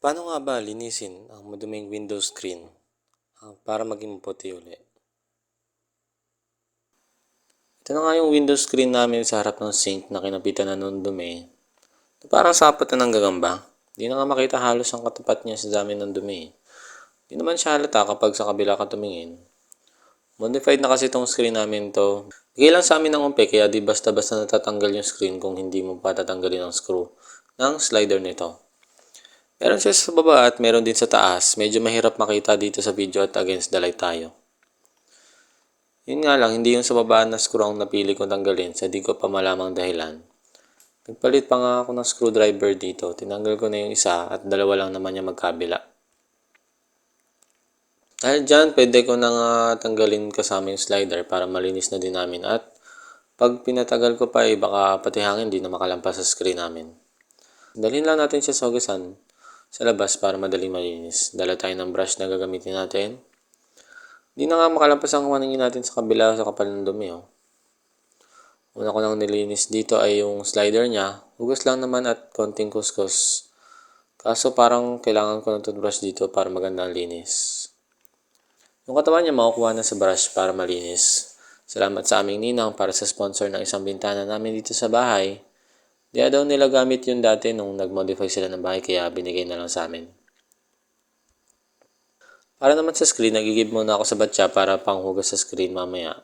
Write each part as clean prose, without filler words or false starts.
Paano nga ba linisin ang maduming window screen para maging puti uli? Ito na nga yung window screen namin sa harap ng sink na kinapitan na nung dumi. Parang sapot na ng gagamba. Di na nga makita halos ang katapat niya sa dami ng dumi. Di naman siya halata kapag sa kabila ka tumingin. Modified na kasi itong screen namin to. Bigay lang sa amin ng umpe kaya di basta-basta natatanggal yung screen kung hindi mo pa tatanggalin ang screw ng slider nito. Meron siya sa baba at meron din sa taas. Medyo mahirap makita dito sa video at against the light tayo. Yun nga lang, hindi yung sa baba na screw ang napili kong tanggalin sa di ko pa malamang dahilan. Nagpalit pa nga ako ng screwdriver dito. Tinanggal ko na yung isa at dalawa lang naman niya magkabila. Dahil dyan, pwede ko na nga tanggalin kasama yung slider para malinis na din namin at pag pinatagal ko pa baka pati hangin di na makalampas sa screen namin. Dalhin lang natin siya sa hugasan sa labas para madaling malinis. Dala tayo ng brush na gagamitin natin. Di na nga makalampas ang maningin natin sa kabila sa kapal ng dumi. Una ko nang nilinis dito ay yung slider niya. Hugas lang naman at konting kuskus. Kaso parang kailangan ko ng toothbrush dito para magandang linis. Yung katawan niya makukuha na sa brush para malinis. Salamat sa aming ninang para sa sponsor ng isang bintana namin dito sa bahay. Di daw nila gamit yun dati nung nag-modify sila ng bahay kaya binigay na lang sa amin. Para naman sa screen, nagigib muna ako sa batya para panghugas sa screen mamaya.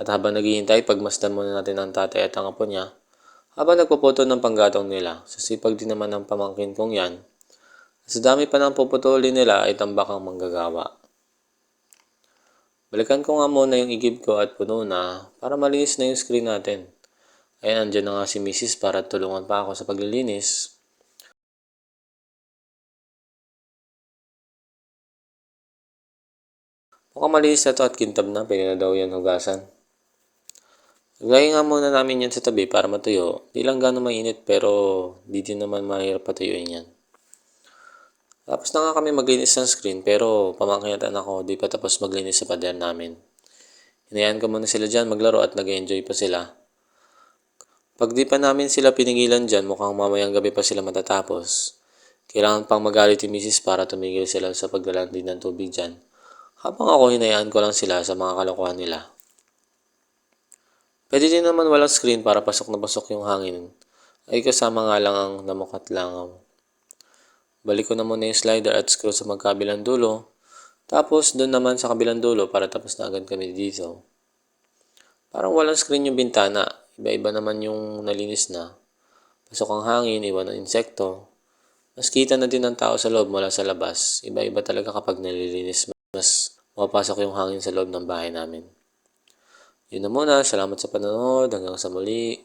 At habang naghihintay, pagmasdan muna natin ang tatay at ang apo niya. Habang nagpuputo ng panggatong nila, sa sipag din naman ng pamangkin kong yan. Sa dami pa ng puputulin nila ay tambak ang manggagawa. Balikan ko nga muna yung igib ko at puno na para malinis na yung screen natin. Ayan, andyan na nga si Mrs. para tulungan pa ako sa paglilinis. Mukhang malinis na to at kintab na, pwede na daw yan hugasan. Lagay nga muna namin yan sa tabi para matuyo. Di lang gano'ng mainit pero di din naman mahirap patuyuin yan. Tapos na nga kami maglinis ng screen pero pamangkin at anak ko di pa tapos maglinis sa pader namin. Hinayaan ko muna sila dyan maglaro at nag-enjoy pa sila. Pag di pa namin sila pinigilan dyan mukhang mamayang gabi pa sila matatapos. Kailangan pang magalit yung misis para tumigil sila sa paglalandi ng tubig dyan. Habang ako hinayaan ko lang sila sa mga kalokohan nila. Pwede din naman walang screen para pasok na pasok yung hangin. Ay kasama nga lang ang namukat langaw. Balik ko na muna yung slider at screw sa magkabilang dulo. Tapos doon naman sa kabilang dulo para tapos na agad kami dito. Parang walang screen yung bintana. Iba-iba naman yung nalinis na. Pasok ang hangin, iwan ng insekto. Mas kita na din ng tao sa loob mula sa labas. Iba-iba talaga kapag nalilinis. Mas mapapasok yung hangin sa loob ng bahay namin. Yun na muna. Salamat sa panonood. Hanggang sa muli.